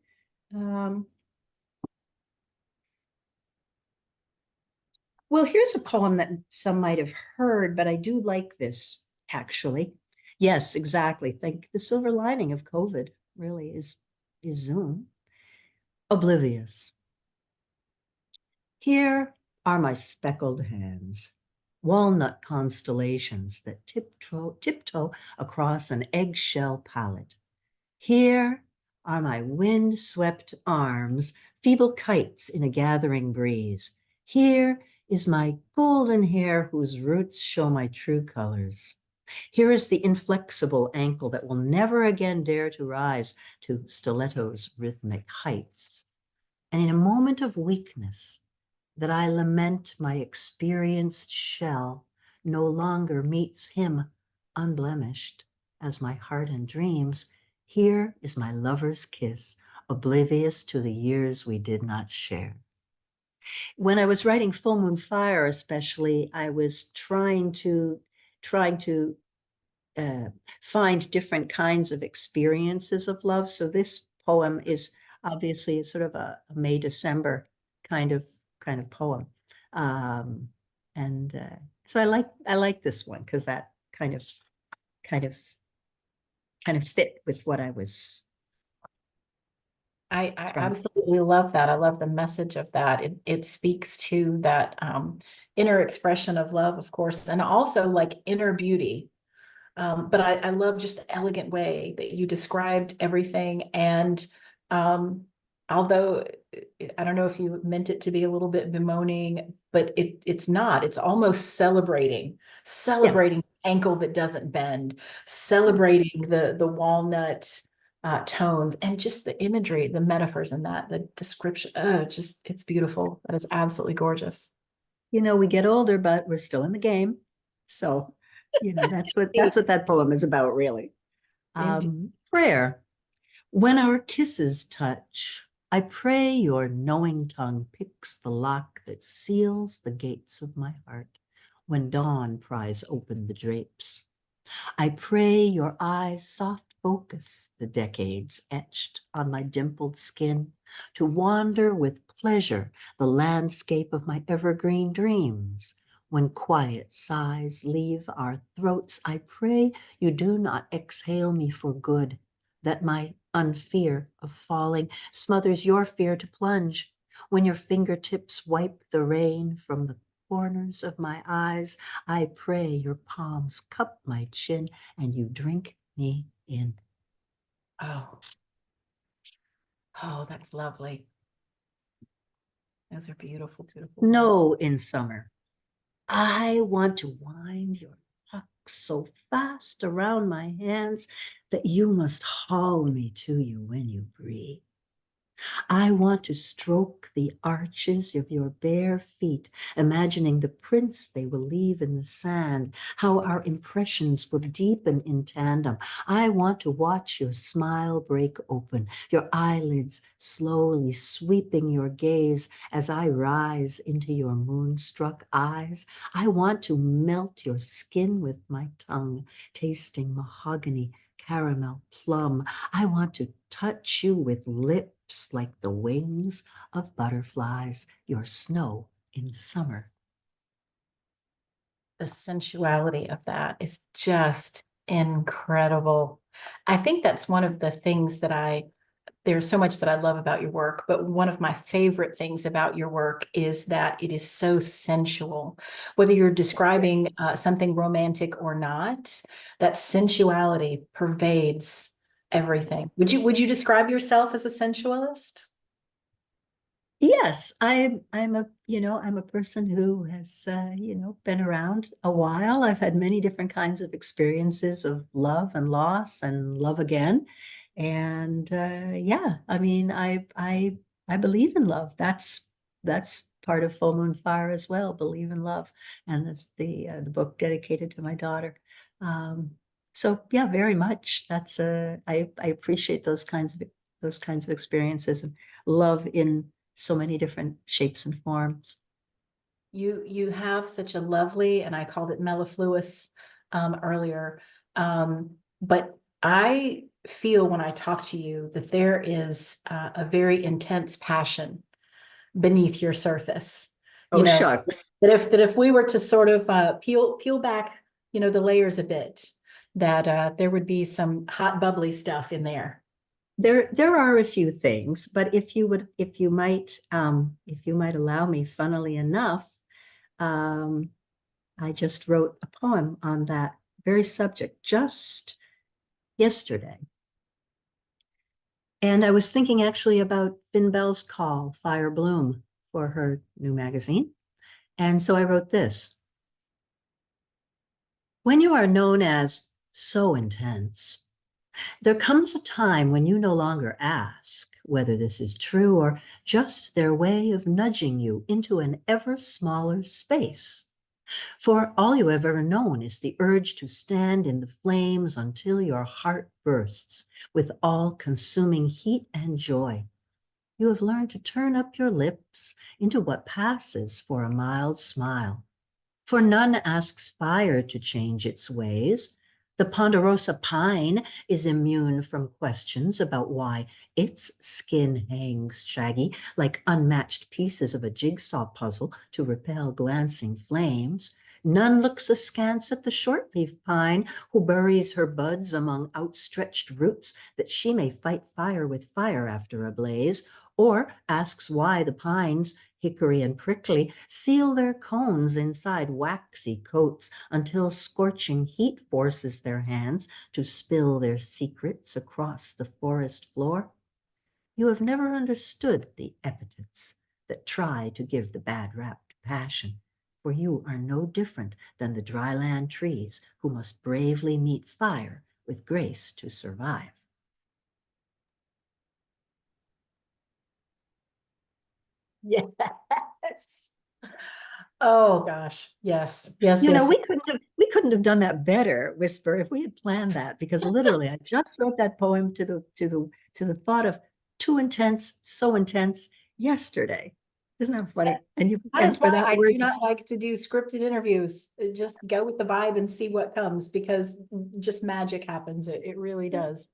Well, here's a poem that some might have heard, but I do like this, actually. Yes, exactly. Think the silver lining of COVID really is Zoom. Oblivious. Here are my speckled hands, walnut constellations that tiptoe across an eggshell palette. Here are my wind-swept arms, feeble kites in a gathering breeze. Here is my golden hair whose roots show my true colors. Here is the inflexible ankle that will never again dare to rise to stiletto's rhythmic heights. And in a moment of weakness that I lament my experienced shell no longer meets him unblemished as my heart and dreams, here is my lover's kiss, oblivious to the years we did not share. When I was writing Full Moon Fire, especially, I was trying to find different kinds of experiences of love. So this poem is obviously sort of a May December kind of poem, um, and so I like this one because that kind of fit with what I was. I Right. absolutely love that. I love the message of that. It speaks to that inner expression of love, of course, and also like inner beauty. But I love just the elegant way that you described everything. And although I don't know if you meant it to be a little bit bemoaning, but it's not. It's almost Yes. celebrating ankle that doesn't bend, celebrating the walnut tones, and just the imagery, the metaphors in that, the description. Just it's beautiful. That is absolutely gorgeous. We get older, but we're still in the game. So, that's what that poem is about, really. Indeed. Prayer. When our kisses touch, I pray your knowing tongue picks the lock that seals the gates of my heart when dawn pries open the drapes. I pray your eyes soft focus the decades etched on my dimpled skin to wander with pleasure the landscape of my evergreen dreams. When quiet sighs leave our throats, I pray you do not exhale me for good, that my unfear of falling smothers your fear to plunge. When your fingertips wipe the rain from the corners of my eyes, I pray your palms cup my chin and you drink me in. Oh, oh, that's lovely. Those are beautiful, beautiful words. Snow in summer. I want to wind your locks so fast around my hands that you must haul me to you when you breathe. I want to stroke the arches of your bare feet, imagining the prints they will leave in the sand, how our impressions will deepen in tandem. I want to watch your smile break open, your eyelids slowly sweeping your gaze as I rise into your moonstruck eyes. I want to melt your skin with my tongue, tasting mahogany, caramel, plum. I want to touch you with lips like the wings of butterflies, your snow in summer. The sensuality of that is just incredible. I think that's one of the things that there's so much that I love about your work, but one of my favorite things about your work is that it is so sensual. Whether you're describing something romantic or not, that sensuality pervades everything. Would you describe yourself as a sensualist? Yes, I'm a person who has been around a while. I've had many different kinds of experiences of love and loss and love again. And yeah, I mean, I believe in love. That's part of Full Moon Fire as well, believe in love. And that's the book dedicated to my daughter. Um, so yeah, very much. I appreciate those kinds of experiences and love in so many different shapes and forms. You have such a lovely, and I called it mellifluous earlier, but I feel when I talk to you that there is a very intense passion beneath your surface. Oh, You know, shucks. that if we were to sort of peel back, the layers a bit, that there would be some hot bubbly stuff in there. There are a few things, but if you might allow me, funnily enough, um, I just wrote a poem on that very subject just yesterday. And I was thinking actually about Finn Bell's call, Fire Bloom, for her new magazine. And so I wrote this. When you are known as so intense, there comes a time when you no longer ask whether this is true or just their way of nudging you into an ever smaller space. For all you have ever known is the urge to stand in the flames until your heart bursts with all-consuming heat and joy. You have learned to turn up your lips into what passes for a mild smile. For none asks fire to change its ways. The ponderosa pine is immune from questions about why its skin hangs shaggy like unmatched pieces of a jigsaw puzzle to repel glancing flames. None looks askance at the shortleaf pine who buries her buds among outstretched roots that she may fight fire with fire after a blaze, or asks why the pines, hickory and prickly, seal their cones inside waxy coats until scorching heat forces their hands to spill their secrets across the forest floor. You have never understood the epithets that try to give the bad rap to passion, for you are no different than the dryland trees who must bravely meet fire with grace to survive. Yes. Oh gosh. Yes. Yes. You know, Yes. we couldn't have done that better, Whisper, if we had planned that, because literally I just wrote that poem to the thought of too intense, so intense yesterday. Isn't that funny? That And is for why that I word do not like to do scripted interviews. Just go with the vibe and see what comes, because just magic happens. It really does.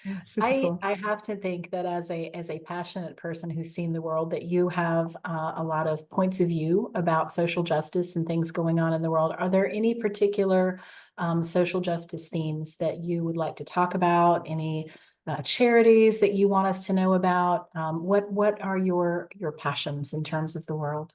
yeah, it's super cool. I have to think that as a passionate person who's seen the world, that you have a lot of points of view about social justice and things going on in the world. Are there any particular social justice themes that you would like to talk about? Any charities that you want us to know about? What are your passions in terms of the world?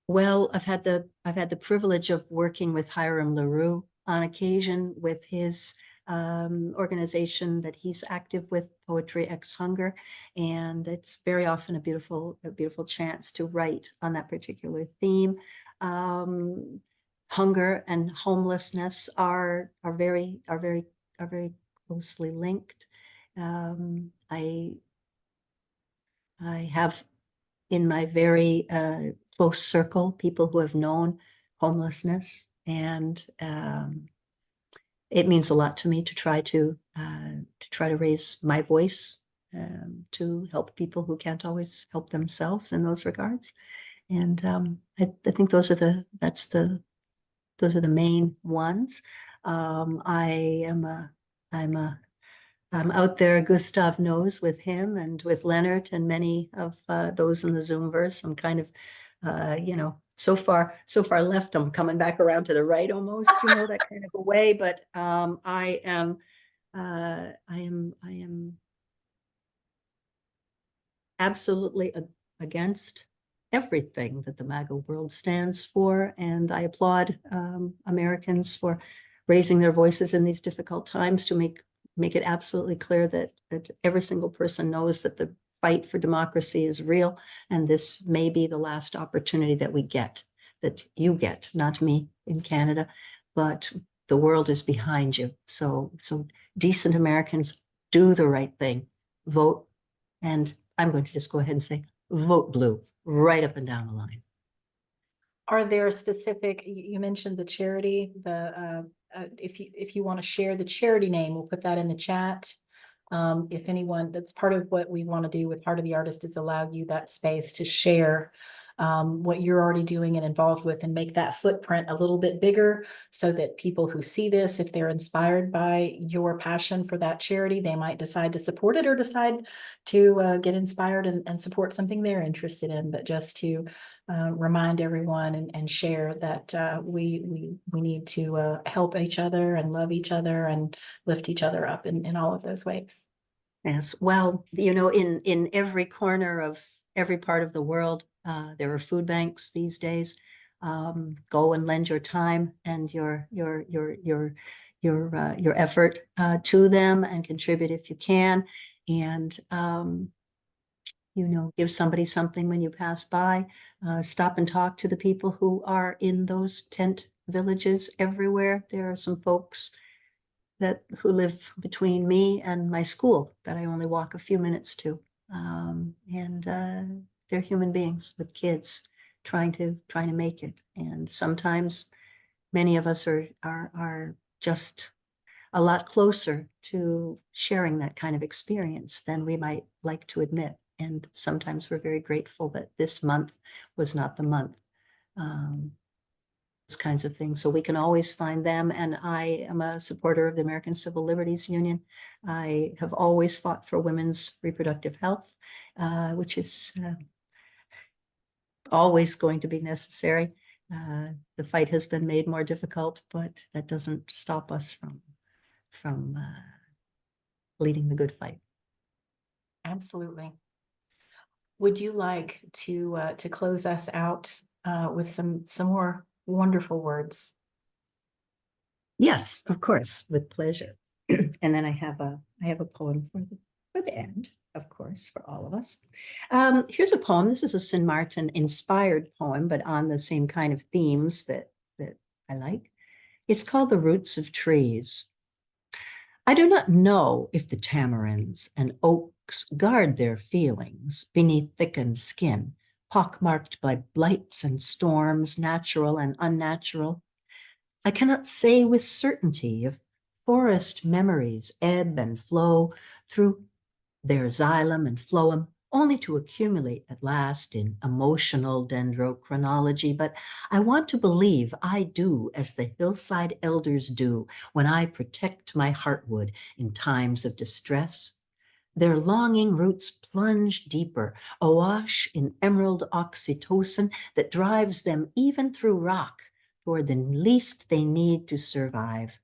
Well, I've had the privilege of working with Hiram LaRue on occasion with his organization that he's active with, Poetry Ex Hunger, and it's very often a beautiful chance to write on that particular theme. Um, Hunger and homelessness are very closely linked. I have in my very close circle people who have known homelessness, and it means a lot to me to try to raise my voice to help people who can't always help themselves in those regards. And I think those are the main ones. I am a I'm a I'm out there, Gustav knows, with him and with Leonard and many of those in the Zoomverse. I'm kind of, so far left. I'm coming back around to the right almost, that kind of a way. But I am absolutely against everything that the MAGA world stands for, and I applaud Americans for raising their voices in these difficult times to make it absolutely clear that every single person knows that the fight for democracy is real, and this may be the last opportunity that you get, not me in Canada, but the world is behind you. So decent Americans, do the right thing, vote, and I'm going to just go ahead and say, vote blue right up and down the line. Are there specific, you mentioned the charity, if you want to share the charity name, we'll put that in the chat. If anyone, that's part of what we want to do with Heart of the Artist, is allow you that space to share what you're already doing and involved with, and make that footprint a little bit bigger, so that people who see this, if they're inspired by your passion for that charity, they might decide to support it, or decide to get inspired and support something they're interested in. But just to remind everyone and share that we need to help each other and love each other and lift each other up in all of those ways. Yes, well, in every corner of every part of the world, there are food banks these days. Go and lend your time and your effort to them, and contribute if you can. And give somebody something when you pass by, stop and talk to the people who are in those tent villages everywhere. There are some folks who live between me and my school that I only walk a few minutes to. And they're human beings with kids trying to make it. And sometimes many of us are just a lot closer to sharing that kind of experience than we might like to admit. And sometimes we're very grateful that this month was not the month. Those kinds of things. So we can always find them. And I am a supporter of the American Civil Liberties Union. I have always fought for women's reproductive health, which is always going to be necessary. The fight has been made more difficult, but that doesn't stop us from leading the good fight. Absolutely. Would you like to close us out with some more wonderful words? Yes, of course, with pleasure. And then I have a poem for the end, of course, for all of us. Here's a poem. This is a St. Martin inspired poem, but on the same kind of themes that I like. It's called The Roots of Trees. I do not know if the tamarinds and oaks guard their feelings beneath thickened skin, pockmarked by blights and storms, natural and unnatural. I cannot say with certainty if forest memories ebb and flow through their xylem and phloem, only to accumulate at last in emotional dendrochronology. But I want to believe I do as the hillside elders do when I protect my heartwood in times of distress. Their longing roots plunge deeper, awash in emerald oxytocin that drives them even through rock toward the least they need to survive.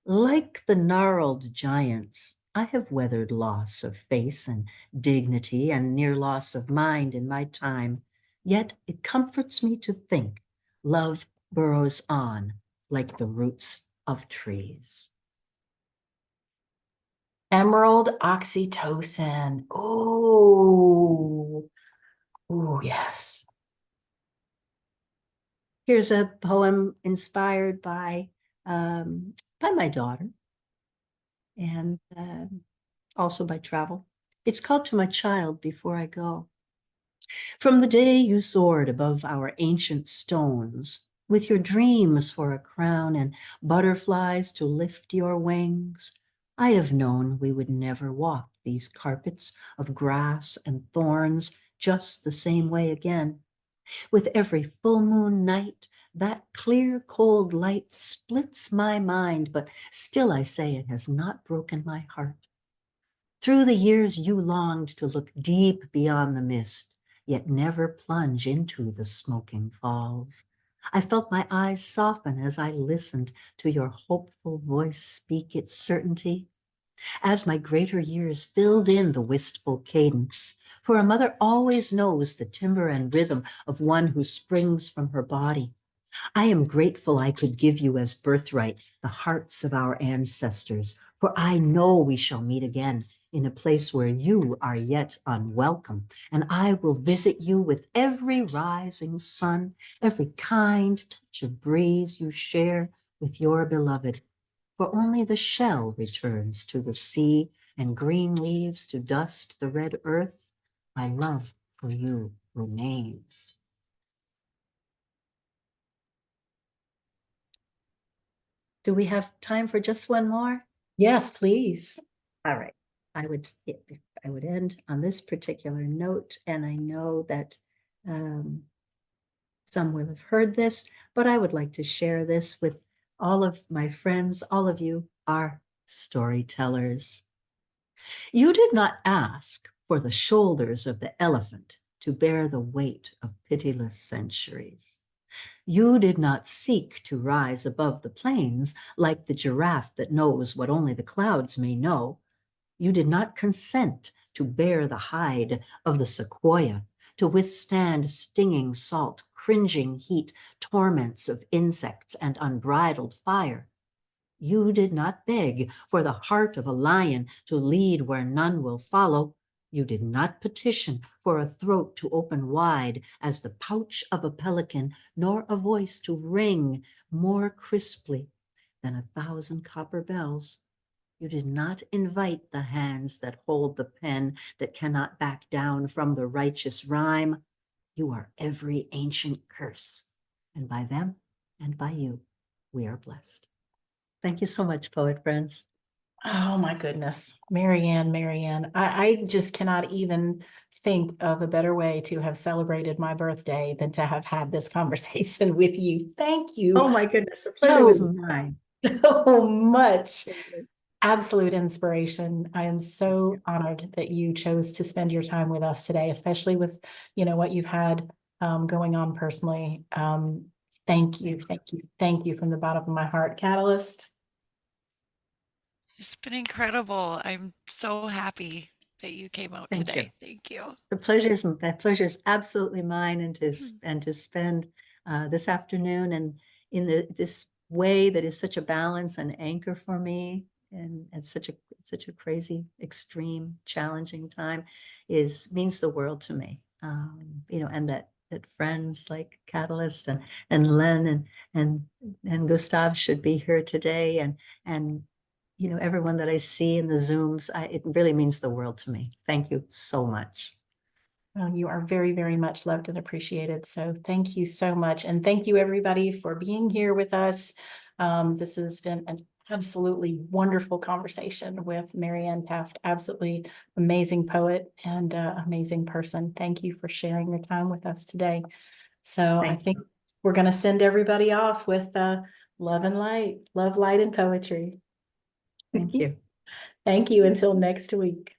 Like the gnarled giants, I have weathered loss of face and dignity and near loss of mind in my time, yet it comforts me to think love burrows on like the roots of trees. Emerald oxytocin. Oh, yes. Here's a poem inspired by my daughter and also by travel. It's called To My Child Before I Go. From the day you soared above our ancient stones, with your dreams for a crown and butterflies to lift your wings, I have known we would never walk these carpets of grass and thorns just the same way again. With every full moon night, that clear, cold light splits my mind, but still I say it has not broken my heart. Through the years, you longed to look deep beyond the mist, yet never plunge into the smoking falls. I felt my eyes soften as I listened to your hopeful voice speak its certainty. As my greater years filled in the wistful cadence, for a mother always knows the timbre and rhythm of one who springs from her body. I am grateful I could give you as birthright the hearts of our ancestors, for I know we shall meet again in a place where you are yet unwelcome, and I will visit you with every rising sun, every kind touch of breeze you share with your beloved. For only the shell returns to the sea, and green leaves to dust the red earth. My love for you remains. Do we have time for just one more? Yes, please. All right. I would end on this particular note, and I know that some will have heard this, but I would like to share this with all of my friends. All of you are storytellers. You did not ask for the shoulders of the elephant to bear the weight of pitiless centuries. You did not seek to rise above the plains like the giraffe that knows what only the clouds may know. You did not consent to bear the hide of the sequoia, to withstand stinging salt, cringing heat, torments of insects, and unbridled fire. You did not beg for the heart of a lion to lead where none will follow. You did not petition for a throat to open wide as the pouch of a pelican, nor a voice to ring more crisply than 1,000 copper bells. You did not invite the hands that hold the pen that cannot back down from the righteous rhyme. You are every ancient curse, and by them and by you, we are blessed. Thank you so much, poet friends. Oh my goodness, Marianne, I just cannot even think of a better way to have celebrated my birthday than to have had this conversation with you. Thank you Oh my goodness, the pleasure was so, mine. so much. Absolute inspiration. I am so honored that you chose to spend your time with us today, especially with, what you've had going on personally. Thank you from the bottom of my heart, Catalyst. It's been incredible. I'm so happy that you came out Thank today. Thank you. That pleasure is absolutely mine, and to spend this afternoon and in this way that is such a balance and anchor for me, and it's such a crazy, extreme, challenging time means the world to me. And that friends like Catalyst and Len and Gustav should be here today, and everyone that I see in the Zooms, it really means the world to me. Thank you so much. You are very, very much loved and appreciated. So thank you so much. And thank you everybody for being here with us. This has been an absolutely wonderful conversation with Marianne Tefft, absolutely amazing poet and amazing person. Thank you for sharing your time with us today. So I think we're going to send everybody off with love and light, love, light, and poetry. Thank you. Thank you. Until next week.